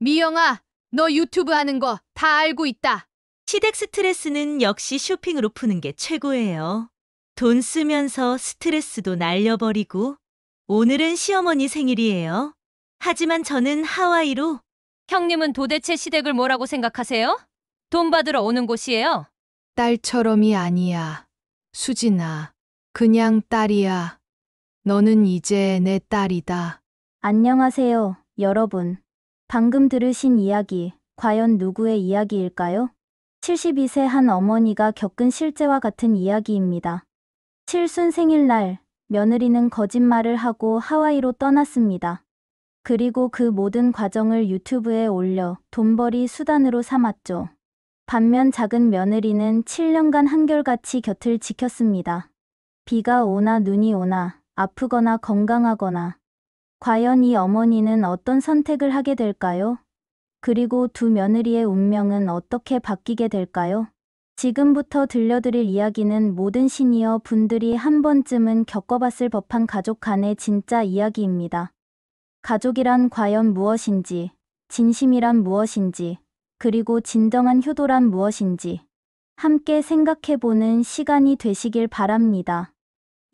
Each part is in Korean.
미영아, 너 유튜브 하는 거 다 알고 있다. 시댁 스트레스는 역시 쇼핑으로 푸는 게 최고예요. 돈 쓰면서 스트레스도 날려버리고 오늘은 시어머니 생일이에요. 하지만 저는 하와이로 형님은 도대체 시댁을 뭐라고 생각하세요? 돈 받으러 오는 곳이에요. 딸처럼이 아니야. 수진아, 그냥 딸이야. 너는 이제 내 딸이다. 안녕하세요, 여러분. 방금 들으신 이야기, 과연 누구의 이야기일까요? 72세 한 어머니가 겪은 실제와 같은 이야기입니다. 칠순 생일날, 며느리는 거짓말을 하고 하와이로 떠났습니다. 그리고 그 모든 과정을 유튜브에 올려 돈벌이 수단으로 삼았죠. 반면 작은 며느리는 7년간 한결같이 곁을 지켰습니다. 비가 오나 눈이 오나, 아프거나 건강하거나. 과연 이 어머니는 어떤 선택을 하게 될까요? 그리고 두 며느리의 운명은 어떻게 바뀌게 될까요? 지금부터 들려드릴 이야기는 모든 시니어 분들이 한 번쯤은 겪어봤을 법한 가족 간의 진짜 이야기입니다. 가족이란 과연 무엇인지, 진심이란 무엇인지, 그리고 진정한 효도란 무엇인지 함께 생각해보는 시간이 되시길 바랍니다.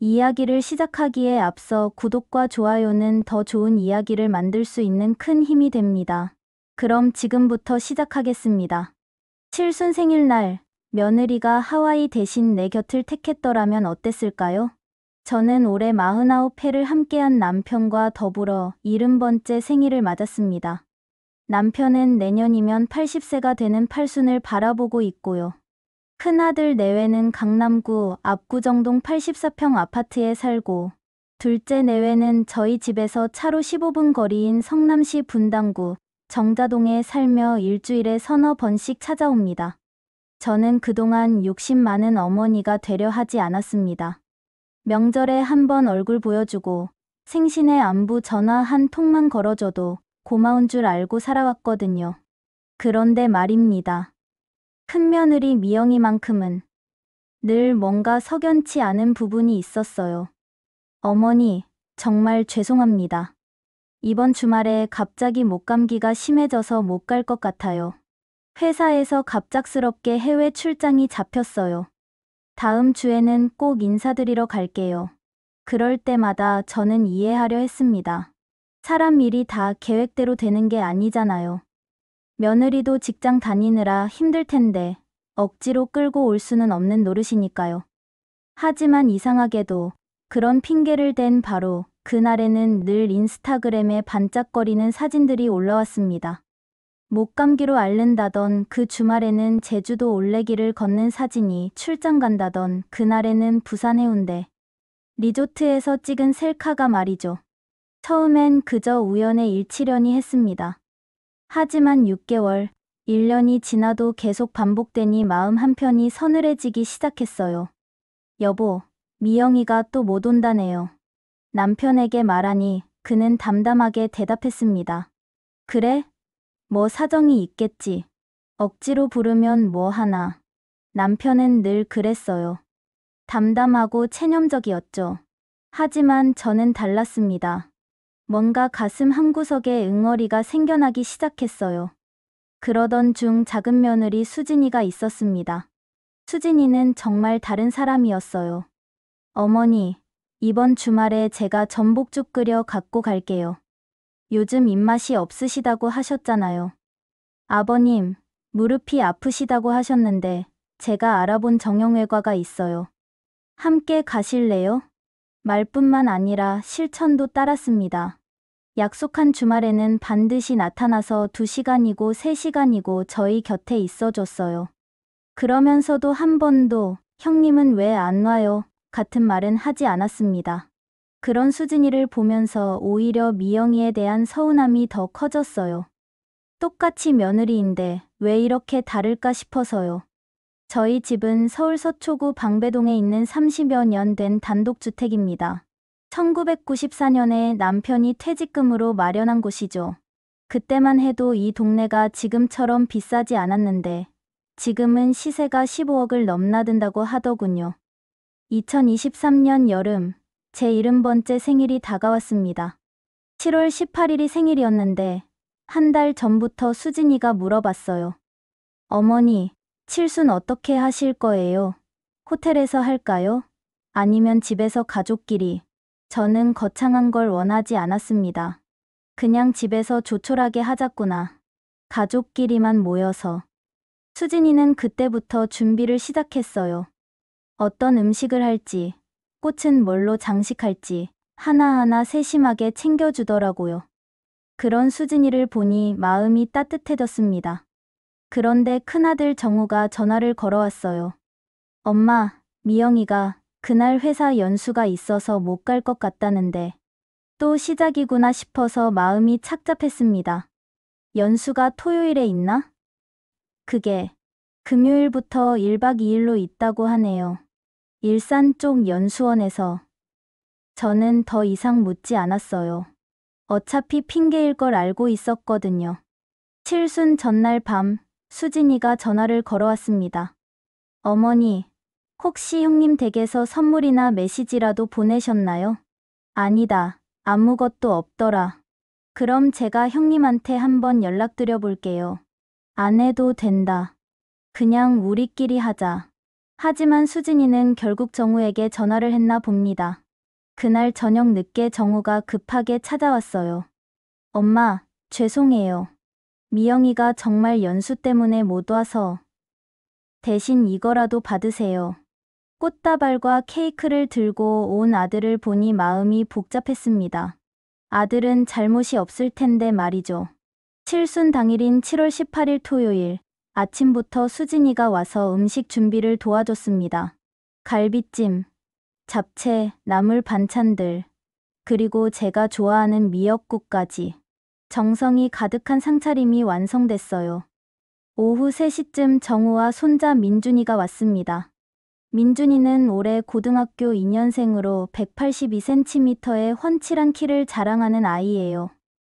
이야기를 시작하기에 앞서 구독과 좋아요는 더 좋은 이야기를 만들 수 있는 큰 힘이 됩니다. 그럼 지금부터 시작하겠습니다. 칠순 생일날, 며느리가 하와이 대신 내 곁을 택했더라면 어땠을까요? 저는 올해 49회를 함께한 남편과 더불어 70번째 생일을 맞았습니다. 남편은 내년이면 80세가 되는 팔순을 바라보고 있고요. 큰아들 내외는 강남구 압구정동 84평 아파트에 살고, 둘째 내외는 저희 집에서 차로 15분 거리인 성남시 분당구 정자동에 살며 일주일에 서너 번씩 찾아옵니다. 저는 그동안 욕심 많은 어머니가 되려 하지 않았습니다. 명절에 한 번 얼굴 보여주고 생신에 안부 전화 한 통만 걸어줘도 고마운 줄 알고 살아왔거든요. 그런데 말입니다. 큰며느리 미영이만큼은 늘 뭔가 석연치 않은 부분이 있었어요. 어머니, 정말 죄송합니다. 이번 주말에 갑자기 목감기가 심해져서 못 갈 것 같아요. 회사에서 갑작스럽게 해외 출장이 잡혔어요. 다음 주에는 꼭 인사드리러 갈게요. 그럴 때마다 저는 이해하려 했습니다. 사람 일이 다 계획대로 되는 게 아니잖아요. 며느리도 직장 다니느라 힘들 텐데 억지로 끌고 올 수는 없는 노릇이니까요. 하지만 이상하게도 그런 핑계를 댄 바로 그날에는 늘 인스타그램에 반짝거리는 사진들이 올라왔습니다. 목감기로 앓는다던 그 주말에는 제주도 올레길을 걷는 사진이, 출장 간다던 그날에는 부산 해운대 리조트에서 찍은 셀카가 말이죠. 처음엔 그저 우연의 일치려니 했습니다. 하지만 6개월, 1년이 지나도 계속 반복되니 마음 한편이 서늘해지기 시작했어요. 여보, 미영이가 또 못 온다네요. 남편에게 말하니 그는 담담하게 대답했습니다. 그래? 뭐 사정이 있겠지. 억지로 부르면 뭐 하나. 남편은 늘 그랬어요. 담담하고 체념적이었죠. 하지만 저는 달랐습니다. 뭔가 가슴 한구석에 응어리가 생겨나기 시작했어요. 그러던 중 작은 며느리 수진이가 있었습니다. 수진이는 정말 다른 사람이었어요. 어머니, 이번 주말에 제가 전복죽 끓여 갖고 갈게요. 요즘 입맛이 없으시다고 하셨잖아요. 아버님, 무릎이 아프시다고 하셨는데 제가 알아본 정형외과가 있어요. 함께 가실래요? 말뿐만 아니라 실천도 따랐습니다. 약속한 주말에는 반드시 나타나서 2시간이고 3시간이고 저희 곁에 있어줬어요. 그러면서도 한 번도 형님은 왜 안 와요? 같은 말은 하지 않았습니다. 그런 수진이를 보면서 오히려 미영이에 대한 서운함이 더 커졌어요. 똑같이 며느리인데 왜 이렇게 다를까 싶어서요. 저희 집은 서울 서초구 방배동에 있는 30여 년 된 단독주택입니다. 1994년에 남편이 퇴직금으로 마련한 곳이죠. 그때만 해도 이 동네가 지금처럼 비싸지 않았는데 지금은 시세가 15억을 넘나든다고 하더군요. 2023년 여름, 제 70번째 생일이 다가왔습니다. 7월 18일이 생일이었는데 한 달 전부터 수진이가 물어봤어요. 어머니, 칠순 어떻게 하실 거예요? 호텔에서 할까요? 아니면 집에서 가족끼리? 저는 거창한 걸 원하지 않았습니다. 그냥 집에서 조촐하게 하자꾸나. 가족끼리만 모여서. 수진이는 그때부터 준비를 시작했어요. 어떤 음식을 할지, 꽃은 뭘로 장식할지 하나하나 세심하게 챙겨주더라고요. 그런 수진이를 보니 마음이 따뜻해졌습니다. 그런데 큰아들 정우가 전화를 걸어왔어요. 엄마, 미영이가 그날 회사 연수가 있어서 못 갈 것 같다는데 또 시작이구나 싶어서 마음이 착잡했습니다. 연수가 토요일에 있나? 그게 금요일부터 1박 2일로 있다고 하네요. 일산 쪽 연수원에서. 저는 더 이상 묻지 않았어요. 어차피 핑계일 걸 알고 있었거든요. 칠순 전날 밤 수진이가 전화를 걸어왔습니다. 어머니, 혹시 형님 댁에서 선물이나 메시지라도 보내셨나요? 아니다. 아무것도 없더라. 그럼 제가 형님한테 한번 연락드려 볼게요. 안 해도 된다. 그냥 우리끼리 하자. 하지만 수진이는 결국 정우에게 전화를 했나 봅니다. 그날 저녁 늦게 정우가 급하게 찾아왔어요. 엄마, 죄송해요. 미영이가 정말 연수 때문에 못 와서. 대신 이거라도 받으세요. 꽃다발과 케이크를 들고 온 아들을 보니 마음이 복잡했습니다. 아들은 잘못이 없을 텐데 말이죠. 칠순 당일인 7월 18일 토요일, 아침부터 수진이가 와서 음식 준비를 도와줬습니다. 갈비찜, 잡채, 나물 반찬들, 그리고 제가 좋아하는 미역국까지. 정성이 가득한 상차림이 완성됐어요. 오후 3시쯤 정우와 손자 민준이가 왔습니다. 민준이는 올해 고등학교 2년생으로 182cm의 훤칠한 키를 자랑하는 아이예요.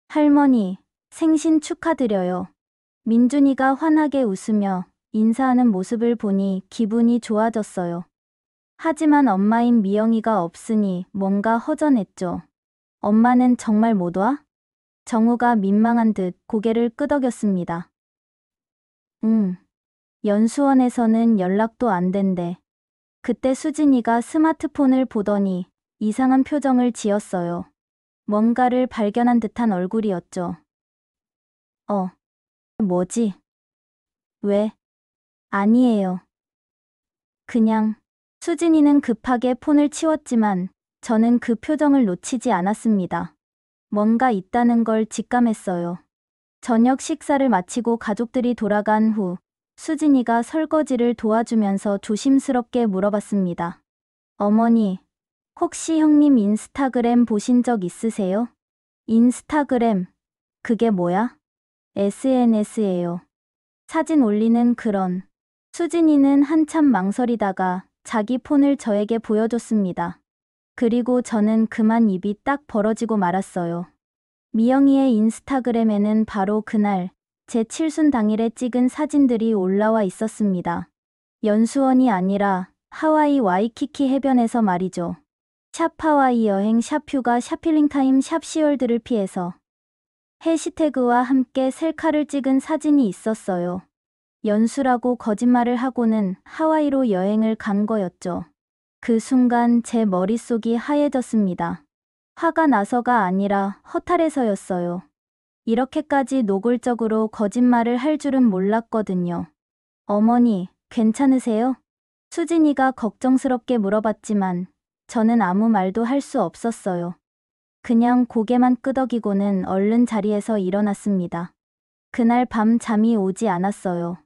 할머니, 생신 축하드려요. 민준이가 환하게 웃으며 인사하는 모습을 보니 기분이 좋아졌어요. 하지만 엄마인 미영이가 없으니 뭔가 허전했죠. 엄마는 정말 못 와? 정우가 민망한 듯 고개를 끄덕였습니다. 연수원에서는 연락도 안 된대. 그때 수진이가 스마트폰을 보더니 이상한 표정을 지었어요. 뭔가를 발견한 듯한 얼굴이었죠. 뭐지? 왜? 아니에요. 그냥. 수진이는 급하게 폰을 치웠지만 저는 그 표정을 놓치지 않았습니다. 뭔가 있다는 걸 직감했어요. 저녁 식사를 마치고 가족들이 돌아간 후 수진이가 설거지를 도와주면서 조심스럽게 물어봤습니다. 어머니, 혹시 형님 인스타그램 보신 적 있으세요? 인스타그램, 그게 뭐야? SNS예요. 사진 올리는 그런. 수진이는 한참 망설이다가 자기 폰을 저에게 보여줬습니다. 그리고 저는 그만 입이 딱 벌어지고 말았어요. 미영이의 인스타그램에는 바로 그날 제 칠순 당일에 찍은 사진들이 올라와 있었습니다. 연수원이 아니라 하와이 와이키키 해변에서 말이죠. 샵 하와이 여행, 샵 휴가, 샵 힐링타임, 샵 시월드를 피해서 해시태그와 함께 셀카를 찍은 사진이 있었어요. 연수라고 거짓말을 하고는 하와이로 여행을 간 거였죠. 그 순간 제 머릿속이 하얘졌습니다. 화가 나서가 아니라 허탈해서였어요. 이렇게까지 노골적으로 거짓말을 할 줄은 몰랐거든요. 어머니, 괜찮으세요? 수진이가 걱정스럽게 물어봤지만 저는 아무 말도 할 수 없었어요. 그냥 고개만 끄덕이고는 얼른 자리에서 일어났습니다. 그날 밤 잠이 오지 않았어요.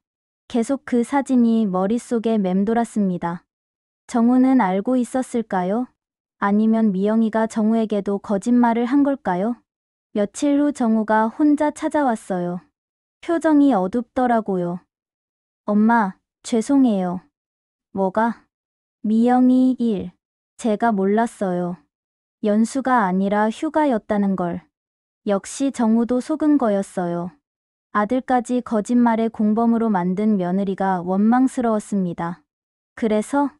계속 그 사진이 머릿속에 맴돌았습니다. 정우는 알고 있었을까요? 아니면 미영이가 정우에게도 거짓말을 한 걸까요? 며칠 후 정우가 혼자 찾아왔어요. 표정이 어둡더라고요. 엄마, 죄송해요. 뭐가? 미영이 1. 제가 몰랐어요. 연수가 아니라 휴가였다는 걸. 역시 정우도 속은 거였어요. 아들까지 거짓말의 공범으로 만든 며느리가 원망스러웠습니다. 그래서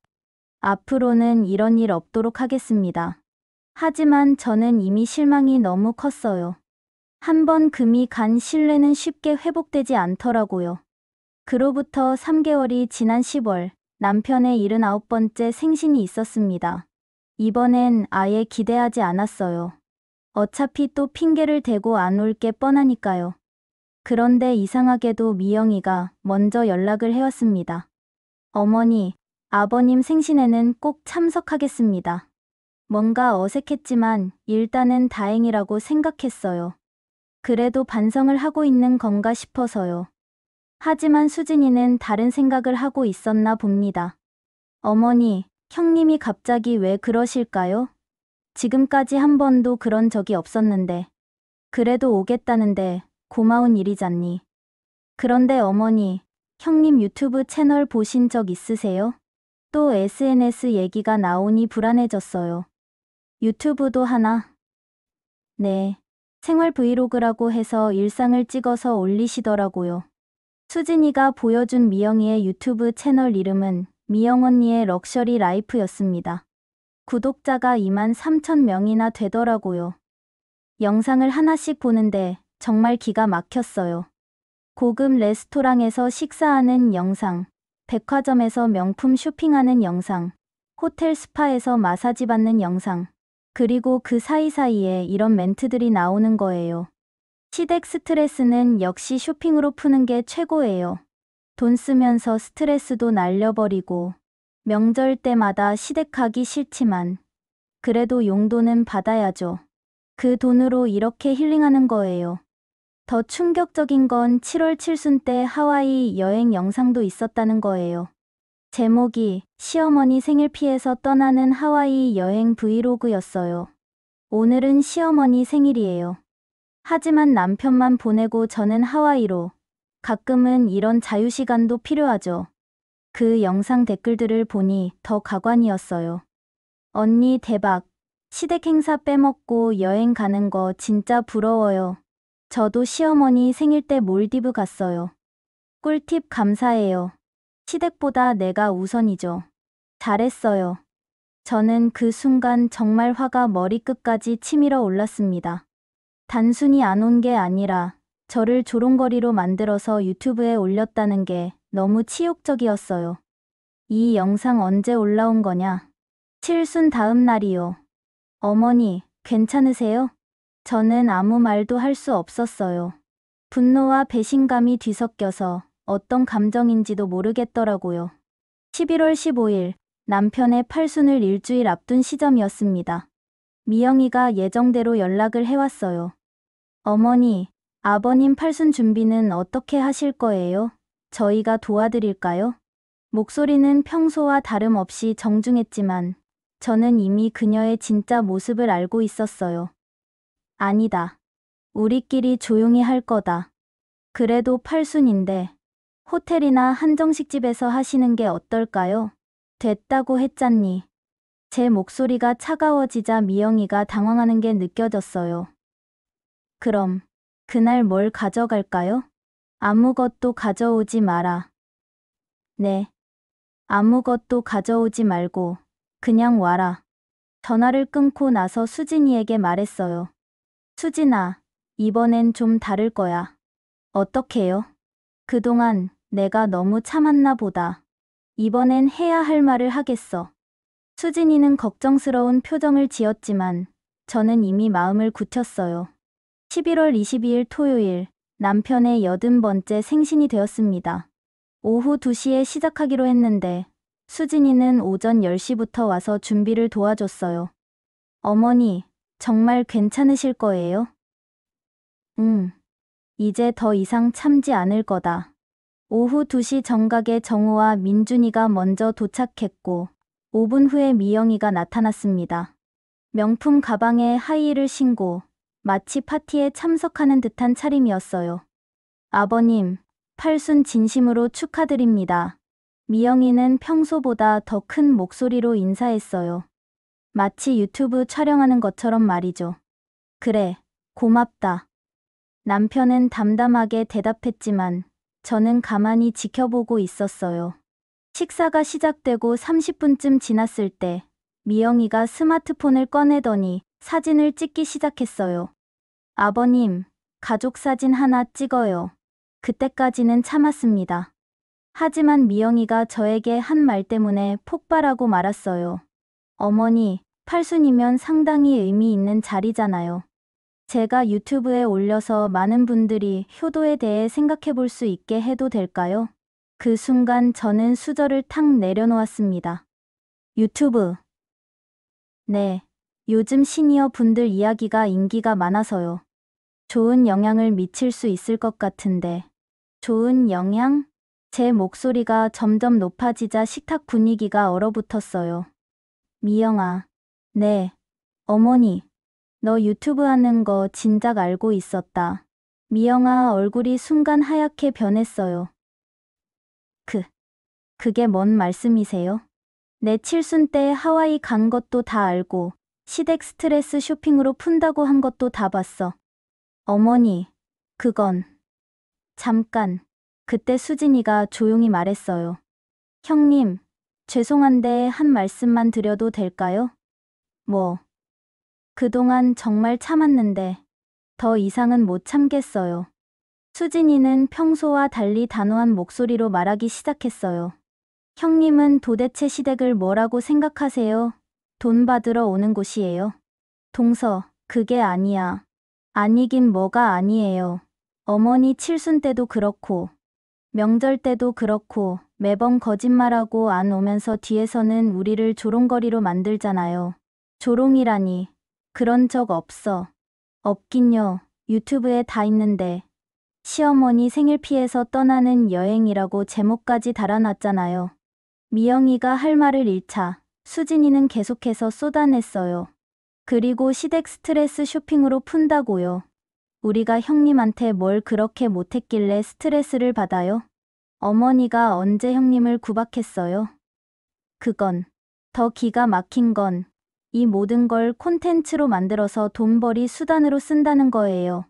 앞으로는 이런 일 없도록 하겠습니다. 하지만 저는 이미 실망이 너무 컸어요. 한번 금이 간 신뢰는 쉽게 회복되지 않더라고요. 그로부터 3개월이 지난 10월, 남편의 79번째 생신이 있었습니다. 이번엔 아예 기대하지 않았어요. 어차피 또 핑계를 대고 안 올 게 뻔하니까요. 그런데 이상하게도 미영이가 먼저 연락을 해왔습니다. 어머니, 아버님 생신에는 꼭 참석하겠습니다. 뭔가 어색했지만 일단은 다행이라고 생각했어요. 그래도 반성을 하고 있는 건가 싶어서요. 하지만 수진이는 다른 생각을 하고 있었나 봅니다. 어머니, 형님이 갑자기 왜 그러실까요? 지금까지 한 번도 그런 적이 없었는데. 그래도 오겠다는데 고마운 일이잖니. 그런데 어머니, 형님 유튜브 채널 보신 적 있으세요? 또 SNS 얘기가 나오니 불안해졌어요. 유튜브도 하나? 네. 생활 브이로그라고 해서 일상을 찍어서 올리시더라고요. 수진이가 보여준 미영이의 유튜브 채널 이름은 미영 언니의 럭셔리 라이프였습니다. 구독자가 23,000명이나 되더라고요. 영상을 하나씩 보는데 정말 기가 막혔어요. 고급 레스토랑에서 식사하는 영상, 백화점에서 명품 쇼핑하는 영상, 호텔 스파에서 마사지 받는 영상, 그리고 그 사이사이에 이런 멘트들이 나오는 거예요. 시댁 스트레스는 역시 쇼핑으로 푸는 게 최고예요. 돈 쓰면서 스트레스도 날려버리고, 명절 때마다 시댁 가기 싫지만, 그래도 용돈은 받아야죠. 그 돈으로 이렇게 힐링하는 거예요. 더 충격적인 건 7월 칠순 때 하와이 여행 영상도 있었다는 거예요. 제목이 시어머니 생일 피해서 떠나는 하와이 여행 브이로그였어요. 오늘은 시어머니 생일이에요. 하지만 남편만 보내고 저는 하와이로. 가끔은 이런 자유시간도 필요하죠. 그 영상 댓글들을 보니 더 가관이었어요. 언니 대박. 시댁 행사 빼먹고 여행 가는 거 진짜 부러워요. 저도 시어머니 생일 때 몰디브 갔어요. 꿀팁 감사해요. 시댁보다 내가 우선이죠. 잘했어요. 저는 그 순간 정말 화가 머리끝까지 치밀어 올랐습니다. 단순히 안 온 게 아니라 저를 조롱거리로 만들어서 유튜브에 올렸다는 게 너무 치욕적이었어요. 이 영상 언제 올라온 거냐? 칠순 다음 날이요. 어머니, 괜찮으세요? 저는 아무 말도 할 수 없었어요. 분노와 배신감이 뒤섞여서 어떤 감정인지도 모르겠더라고요. 11월 15일, 남편의 팔순을 일주일 앞둔 시점이었습니다. 미영이가 예정대로 연락을 해왔어요. 어머니, 아버님 팔순 준비는 어떻게 하실 거예요? 저희가 도와드릴까요? 목소리는 평소와 다름없이 정중했지만 저는 이미 그녀의 진짜 모습을 알고 있었어요. 아니다. 우리끼리 조용히 할 거다. 그래도 팔순인데 호텔이나 한정식집에서 하시는 게 어떨까요? 됐다고 했잖니. 제 목소리가 차가워지자 미영이가 당황하는 게 느껴졌어요. 그럼 그날 뭘 가져갈까요? 아무것도 가져오지 마라. 네. 아무것도 가져오지 말고 그냥 와라. 전화를 끊고 나서 수진이에게 말했어요. 수진아, 이번엔 좀 다를 거야. 어떡해요? 그동안 내가 너무 참았나 보다. 이번엔 해야 할 말을 하겠어. 수진이는 걱정스러운 표정을 지었지만 저는 이미 마음을 굳혔어요. 11월 22일 토요일, 남편의 80번째 생신이 되었습니다. 오후 2시에 시작하기로 했는데 수진이는 오전 10시부터 와서 준비를 도와줬어요. 어머니, 정말 괜찮으실 거예요? 이제 더 이상 참지 않을 거다. 오후 2시 정각에 정우와 민준이가 먼저 도착했고 5분 후에 미영이가 나타났습니다. 명품 가방에 하이힐을 신고 마치 파티에 참석하는 듯한 차림이었어요. 아버님, 팔순 진심으로 축하드립니다. 미영이는 평소보다 더 큰 목소리로 인사했어요. 마치 유튜브 촬영하는 것처럼 말이죠. 그래, 고맙다. 남편은 담담하게 대답했지만 저는 가만히 지켜보고 있었어요. 식사가 시작되고 30분쯤 지났을 때 미영이가 스마트폰을 꺼내더니 사진을 찍기 시작했어요. 아버님, 가족 사진 하나 찍어요. 그때까지는 참았습니다. 하지만 미영이가 저에게 한 말 때문에 폭발하고 말았어요. 어머니, 팔순이면 상당히 의미 있는 자리잖아요. 제가 유튜브에 올려서 많은 분들이 효도에 대해 생각해 볼 수 있게 해도 될까요? 그 순간 저는 수저를 탁 내려놓았습니다. 유튜브. 네, 요즘 시니어 분들 이야기가 인기가 많아서요. 좋은 영향을 미칠 수 있을 것 같은데. 좋은 영향? 제 목소리가 점점 높아지자 식탁 분위기가 얼어붙었어요. 미영아. 네. 어머니. 너 유튜브 하는 거 진작 알고 있었다. 미영아 얼굴이 순간 하얗게 변했어요. 그게 뭔 말씀이세요? 내 칠순 때 하와이 간 것도 다 알고 시댁 스트레스 쇼핑으로 푼다고 한 것도 다 봤어. 어머니, 그건. 잠깐. 그때 수진이가 조용히 말했어요. 형님, 죄송한데 한 말씀만 드려도 될까요? 뭐. 그동안 정말 참았는데 더 이상은 못 참겠어요. 수진이는 평소와 달리 단호한 목소리로 말하기 시작했어요. 형님은 도대체 시댁을 뭐라고 생각하세요? 돈 받으러 오는 곳이에요. 동서, 그게 아니야. 아니긴 뭐가 아니에요. 어머니 칠순 때도 그렇고 명절 때도 그렇고 매번 거짓말하고 안 오면서 뒤에서는 우리를 조롱거리로 만들잖아요. 조롱이라니. 그런 적 없어. 없긴요. 유튜브에 다 있는데. 시어머니 생일 피해서 떠나는 여행이라고 제목까지 달아놨잖아요. 미영이가 할 말을 잃자 수진이는 계속해서 쏟아냈어요. 그리고 시댁 스트레스 쇼핑으로 푼다고요. 우리가 형님한테 뭘 그렇게 못했길래 스트레스를 받아요? 어머니가 언제 형님을 구박했어요? 그건. 더 기가 막힌 건 이 모든 걸 콘텐츠로 만들어서 돈벌이 수단으로 쓴다는 거예요.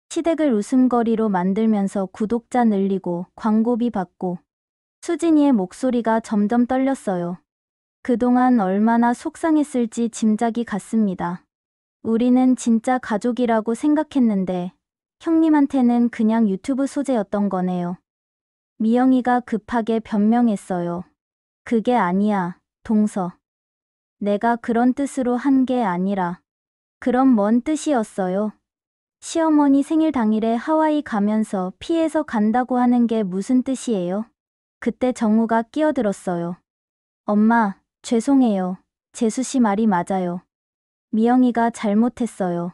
시댁을 웃음거리로 만들면서 구독자 늘리고 광고비 받고. 수진이의 목소리가 점점 떨렸어요. 그동안 얼마나 속상했을지 짐작이 갔습니다. 우리는 진짜 가족이라고 생각했는데 형님한테는 그냥 유튜브 소재였던 거네요. 미영이가 급하게 변명했어요. 그게 아니야, 동서. 내가 그런 뜻으로 한 게 아니라. 그럼 뭔 뜻이었어요? 시어머니 생일 당일에 하와이 가면서 피해서 간다고 하는 게 무슨 뜻이에요? 그때 정우가 끼어들었어요. 엄마, 죄송해요. 재수 씨 말이 맞아요. 미영이가 잘못했어요.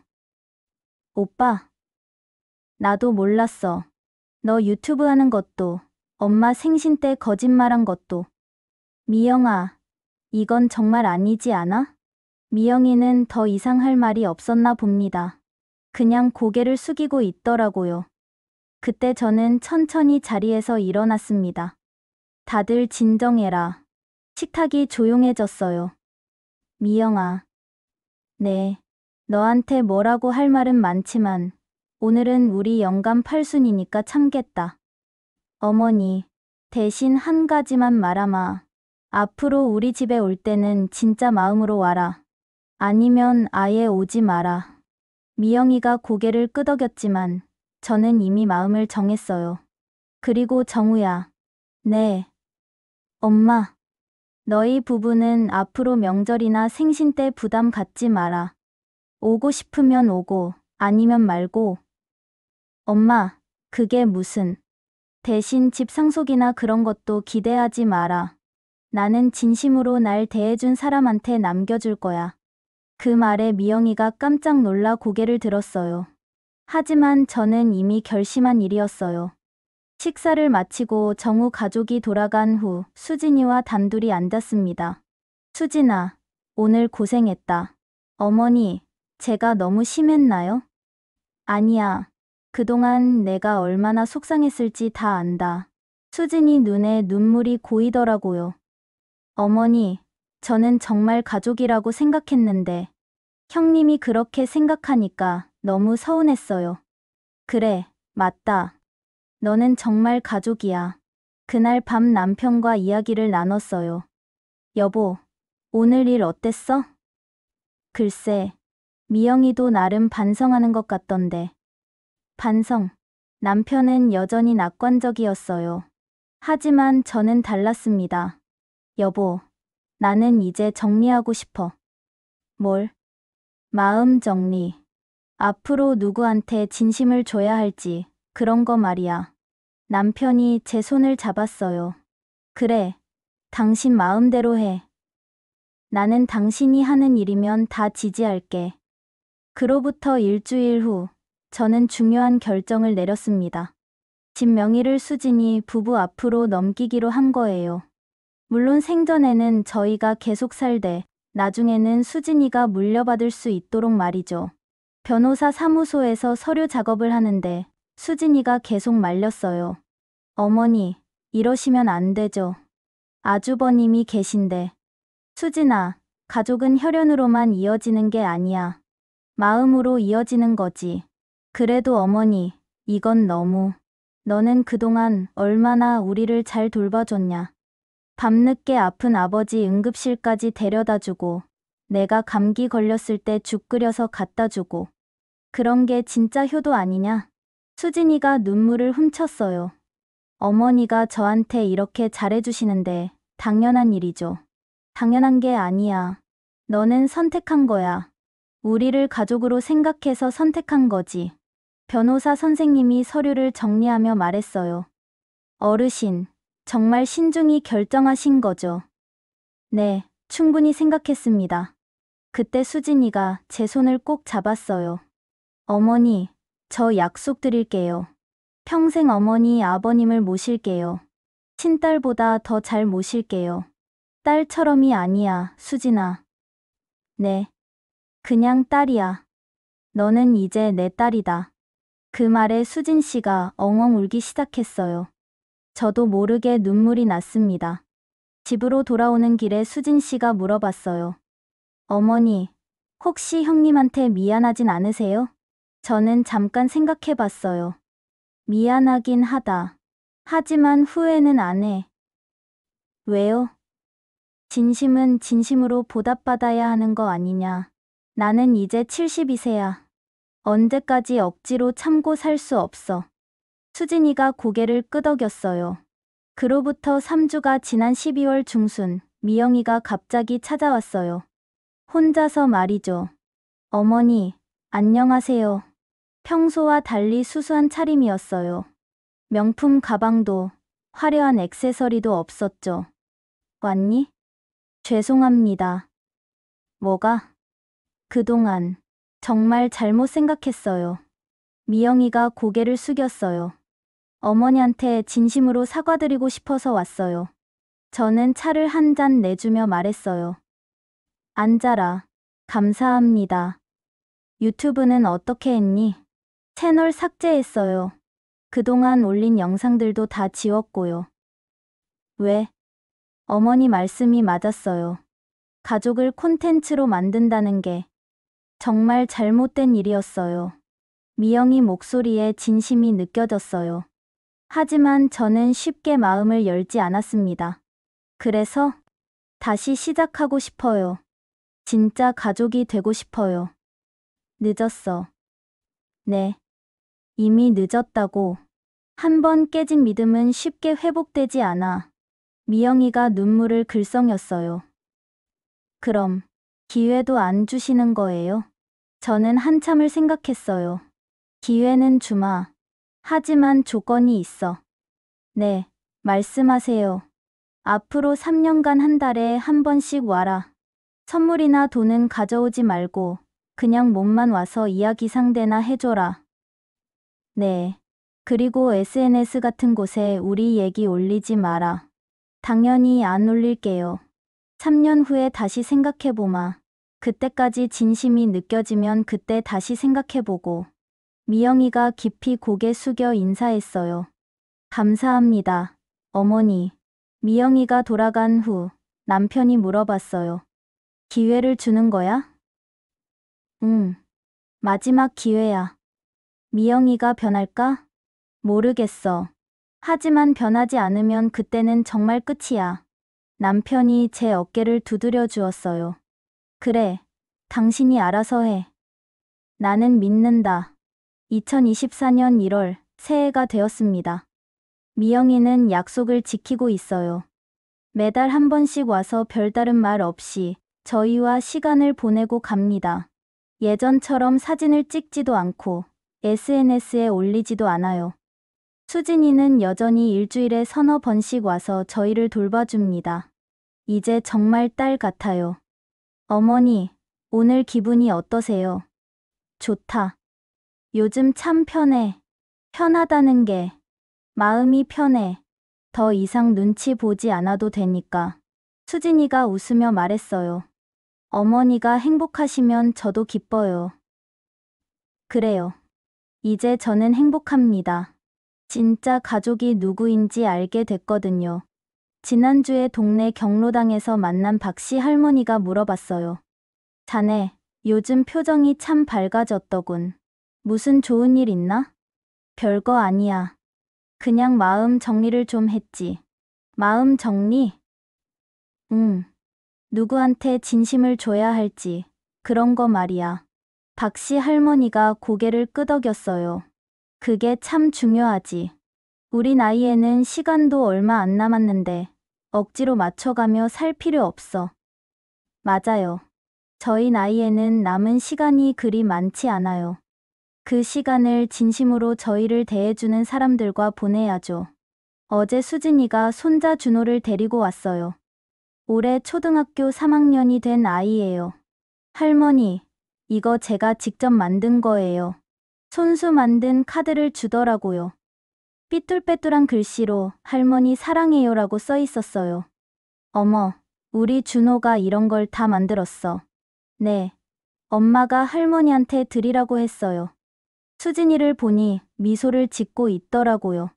오빠. 나도 몰랐어. 너 유튜브 하는 것도, 엄마 생신 때 거짓말한 것도. 미영아, 이건 정말 아니지 않아? 미영이는 더 이상 할 말이 없었나 봅니다. 그냥 고개를 숙이고 있더라고요. 그때 저는 천천히 자리에서 일어났습니다. 다들 진정해라. 식탁이 조용해졌어요. 미영아. 네. 너한테 뭐라고 할 말은 많지만 오늘은 우리 영감 팔순이니까 참겠다. 어머니, 대신 한 가지만 말아마. 앞으로 우리 집에 올 때는 진짜 마음으로 와라. 아니면 아예 오지 마라. 미영이가 고개를 끄덕였지만 저는 이미 마음을 정했어요. 그리고 정우야. 네. 엄마. 너희 부부는 앞으로 명절이나 생신 때 부담 갖지 마라. 오고 싶으면 오고 아니면 말고. 엄마, 그게 무슨. 대신 집 상속이나 그런 것도 기대하지 마라. 나는 진심으로 날 대해준 사람한테 남겨줄 거야. 그 말에 미영이가 깜짝 놀라 고개를 들었어요. 하지만 저는 이미 결심한 일이었어요. 식사를 마치고 정우 가족이 돌아간 후 수진이와 단둘이 앉았습니다. 수진아, 오늘 고생했다. 어머니, 제가 너무 심했나요? 아니야. 그동안 내가 얼마나 속상했을지 다 안다. 수진이 눈에 눈물이 고이더라고요. 어머니, 저는 정말 가족이라고 생각했는데 형님이 그렇게 생각하니까 너무 서운했어요. 그래, 맞다. 너는 정말 가족이야. 그날 밤 남편과 이야기를 나눴어요. 여보, 오늘 일 어땠어? 글쎄, 미영이도 나름 반성하는 것 같던데. 반성. 남편은 여전히 낙관적이었어요. 하지만 저는 달랐습니다. 여보, 나는 이제 정리하고 싶어. 뭘? 마음 정리. 앞으로 누구한테 진심을 줘야 할지, 그런 거 말이야. 남편이 제 손을 잡았어요. 그래, 당신 마음대로 해. 나는 당신이 하는 일이면 다 지지할게. 그로부터 일주일 후, 저는 중요한 결정을 내렸습니다. 집 명의를 수진이 부부 앞으로 넘기기로 한 거예요. 물론 생전에는 저희가 계속 살되, 나중에는 수진이가 물려받을 수 있도록 말이죠. 변호사 사무소에서 서류 작업을 하는데 수진이가 계속 말렸어요. 어머니, 이러시면 안 되죠. 아주버님이 계신데. 수진아, 가족은 혈연으로만 이어지는 게 아니야. 마음으로 이어지는 거지. 그래도 어머니, 이건 너무. 너는 그동안 얼마나 우리를 잘 돌봐줬냐. 밤늦게 아픈 아버지 응급실까지 데려다주고, 내가 감기 걸렸을 때 죽 끓여서 갖다주고. 그런 게 진짜 효도 아니냐? 수진이가 눈물을 훔쳤어요. 어머니가 저한테 이렇게 잘해주시는데 당연한 일이죠. 당연한 게 아니야. 너는 선택한 거야. 우리를 가족으로 생각해서 선택한 거지. 변호사 선생님이 서류를 정리하며 말했어요. 어르신, 정말 신중히 결정하신 거죠? 네, 충분히 생각했습니다. 그때 수진이가 제 손을 꼭 잡았어요. 어머니, 저 약속드릴게요. 평생 어머니, 아버님을 모실게요. 친딸보다 더 잘 모실게요. 딸처럼이 아니야, 수진아. 네. 그냥 딸이야. 너는 이제 내 딸이다. 그 말에 수진 씨가 엉엉 울기 시작했어요. 저도 모르게 눈물이 났습니다. 집으로 돌아오는 길에 수진 씨가 물어봤어요. 어머니, 혹시 형님한테 미안하진 않으세요? 저는 잠깐 생각해 봤어요. 미안하긴 하다. 하지만 후회는 안 해. 왜요? 진심은 진심으로 보답받아야 하는 거 아니냐. 나는 이제 72세야. 언제까지 억지로 참고 살 수 없어. 수진이가 고개를 끄덕였어요. 그로부터 3주가 지난 12월 중순, 미영이가 갑자기 찾아왔어요. 혼자서 말이죠. 어머니, 안녕하세요. 평소와 달리 수수한 차림이었어요. 명품 가방도, 화려한 액세서리도 없었죠. 왔니? 죄송합니다. 뭐가? 그동안 정말 잘못 생각했어요. 미영이가 고개를 숙였어요. 어머니한테 진심으로 사과드리고 싶어서 왔어요. 저는 차를 한 잔 내주며 말했어요. 앉아라. 감사합니다. 유튜브는 어떻게 했니? 채널 삭제했어요. 그동안 올린 영상들도 다 지웠고요. 왜? 어머니 말씀이 맞았어요. 가족을 콘텐츠로 만든다는 게 정말 잘못된 일이었어요. 미영이 목소리에 진심이 느껴졌어요. 하지만 저는 쉽게 마음을 열지 않았습니다. 그래서 다시 시작하고 싶어요. 진짜 가족이 되고 싶어요. 늦었어. 네. 이미 늦었다고. 한 번 깨진 믿음은 쉽게 회복되지 않아. 미영이가 눈물을 글썽였어요. 그럼 기회도 안 주시는 거예요? 저는 한참을 생각했어요. 기회는 주마. 하지만 조건이 있어. 네, 말씀하세요. 앞으로 3년간 한 달에 한 번씩 와라. 선물이나 돈은 가져오지 말고 그냥 몸만 와서 이야기 상대나 해줘라. 네. 그리고 SNS 같은 곳에 우리 얘기 올리지 마라. 당연히 안 올릴게요. 3년 후에 다시 생각해보마. 그때까지 진심이 느껴지면 그때 다시 생각해보고. 미영이가 깊이 고개 숙여 인사했어요. 감사합니다, 어머니. 미영이가 돌아간 후 남편이 물어봤어요. 기회를 주는 거야? 응. 마지막 기회야. 미영이가 변할까? 모르겠어. 하지만 변하지 않으면 그때는 정말 끝이야. 남편이 제 어깨를 두드려 주었어요. 그래, 당신이 알아서 해. 나는 믿는다. 2024년 1월 새해가 되었습니다. 미영이는 약속을 지키고 있어요. 매달 한 번씩 와서 별다른 말 없이 저희와 시간을 보내고 갑니다. 예전처럼 사진을 찍지도 않고 SNS에 올리지도 않아요. 수진이는 여전히 일주일에 서너 번씩 와서 저희를 돌봐줍니다. 이제 정말 딸 같아요. 어머니, 오늘 기분이 어떠세요? 좋다. 요즘 참 편해. 편하다는 게 마음이 편해. 더 이상 눈치 보지 않아도 되니까. 수진이가 웃으며 말했어요. 어머니가 행복하시면 저도 기뻐요. 그래요. 이제 저는 행복합니다. 진짜 가족이 누구인지 알게 됐거든요. 지난주에 동네 경로당에서 만난 박씨 할머니가 물어봤어요. 자네, 요즘 표정이 참 밝아졌더군. 무슨 좋은 일 있나? 별거 아니야. 그냥 마음 정리를 좀 했지. 마음 정리? 누구한테 진심을 줘야 할지, 그런 거 말이야. 박씨 할머니가 고개를 끄덕였어요. 그게 참 중요하지. 우리 나이에는 시간도 얼마 안 남았는데 억지로 맞춰가며 살 필요 없어. 맞아요. 저희 나이에는 남은 시간이 그리 많지 않아요. 그 시간을 진심으로 저희를 대해주는 사람들과 보내야죠. 어제 수진이가 손자 준호를 데리고 왔어요. 올해 초등학교 3학년이 된 아이예요. 할머니, 이거 제가 직접 만든 거예요. 손수 만든 카드를 주더라고요. 삐뚤빼뚤한 글씨로 할머니 사랑해요라고 써 있었어요. 어머, 우리 준호가 이런 걸 다 만들었어. 네, 엄마가 할머니한테 드리라고 했어요. 수진이를 보니 미소를 짓고 있더라고요.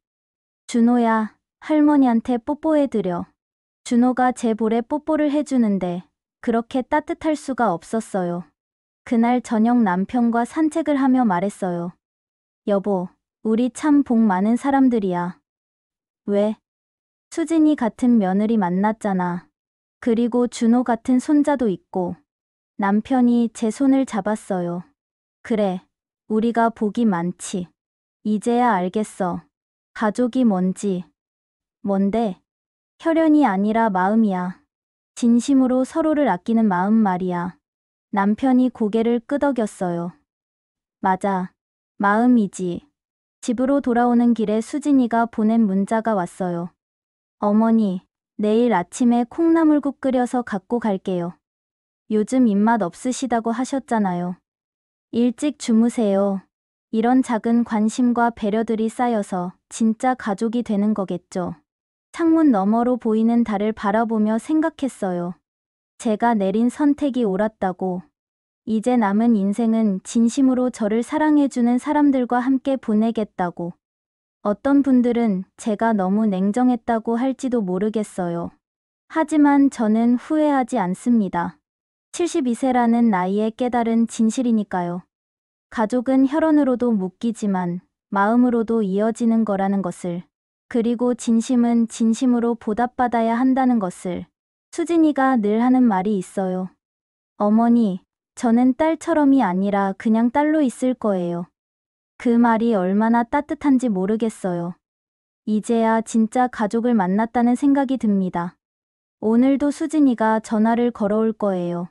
준호야, 할머니한테 뽀뽀해드려. 준호가 제 볼에 뽀뽀를 해주는데 그렇게 따뜻할 수가 없었어요. 그날 저녁 남편과 산책을 하며 말했어요. 여보, 우리 참 복 많은 사람들이야. 왜? 수진이 같은 며느리 만났잖아. 그리고 준호 같은 손자도 있고. 남편이 제 손을 잡았어요. 그래, 우리가 복이 많지. 이제야 알겠어. 가족이 뭔지. 뭔데? 혈연이 아니라 마음이야. 진심으로 서로를 아끼는 마음 말이야. 남편이 고개를 끄덕였어요. 맞아. 마음이지. 집으로 돌아오는 길에 수진이가 보낸 문자가 왔어요. 어머니, 내일 아침에 콩나물국 끓여서 갖고 갈게요. 요즘 입맛 없으시다고 하셨잖아요. 일찍 주무세요. 이런 작은 관심과 배려들이 쌓여서 진짜 가족이 되는 거겠죠. 창문 너머로 보이는 달을 바라보며 생각했어요. 제가 내린 선택이 옳았다고. 이제 남은 인생은 진심으로 저를 사랑해주는 사람들과 함께 보내겠다고. 어떤 분들은 제가 너무 냉정했다고 할지도 모르겠어요. 하지만 저는 후회하지 않습니다. 72세라는 나이에 깨달은 진실이니까요. 가족은 혈연으로도 묶이지만 마음으로도 이어지는 거라는 것을, 그리고 진심은 진심으로 보답받아야 한다는 것을. 수진이가 늘 하는 말이 있어요. 어머니, 저는 딸처럼이 아니라 그냥 딸로 있을 거예요. 그 말이 얼마나 따뜻한지 모르겠어요. 이제야 진짜 가족을 만났다는 생각이 듭니다. 오늘도 수진이가 전화를 걸어올 거예요.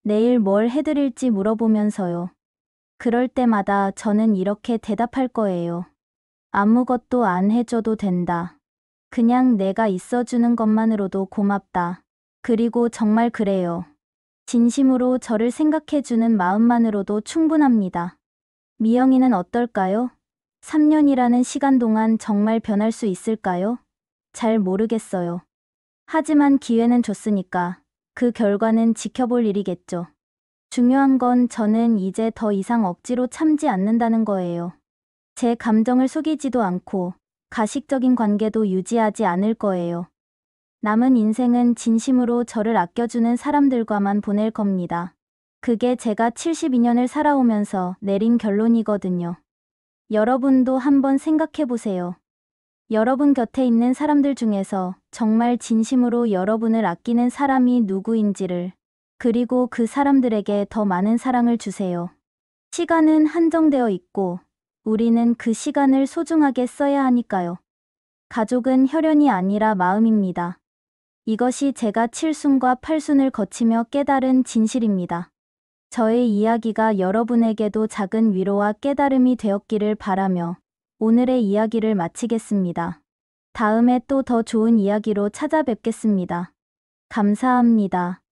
내일 뭘 해드릴지 물어보면서요. 그럴 때마다 저는 이렇게 대답할 거예요. 아무것도 안 해줘도 된다. 그냥 내가 있어주는 것만으로도 고맙다. 그리고 정말 그래요. 진심으로 저를 생각해주는 마음만으로도 충분합니다. 미영이는 어떨까요? 3년이라는 시간 동안 정말 변할 수 있을까요? 잘 모르겠어요. 하지만 기회는 줬으니까 그 결과는 지켜볼 일이겠죠. 중요한 건 저는 이제 더 이상 억지로 참지 않는다는 거예요. 제 감정을 속이지도 않고 가식적인 관계도 유지하지 않을 거예요. 남은 인생은 진심으로 저를 아껴주는 사람들과만 보낼 겁니다. 그게 제가 72년을 살아오면서 내린 결론이거든요. 여러분도 한번 생각해보세요. 여러분 곁에 있는 사람들 중에서 정말 진심으로 여러분을 아끼는 사람이 누구인지를, 그리고 그 사람들에게 더 많은 사랑을 주세요. 시간은 한정되어 있고 우리는 그 시간을 소중하게 써야 하니까요. 가족은 혈연이 아니라 마음입니다. 이것이 제가 7순과 8순을 거치며 깨달은 진실입니다. 저의 이야기가 여러분에게도 작은 위로와 깨달음이 되었기를 바라며 오늘의 이야기를 마치겠습니다. 다음에 또 더 좋은 이야기로 찾아뵙겠습니다. 감사합니다.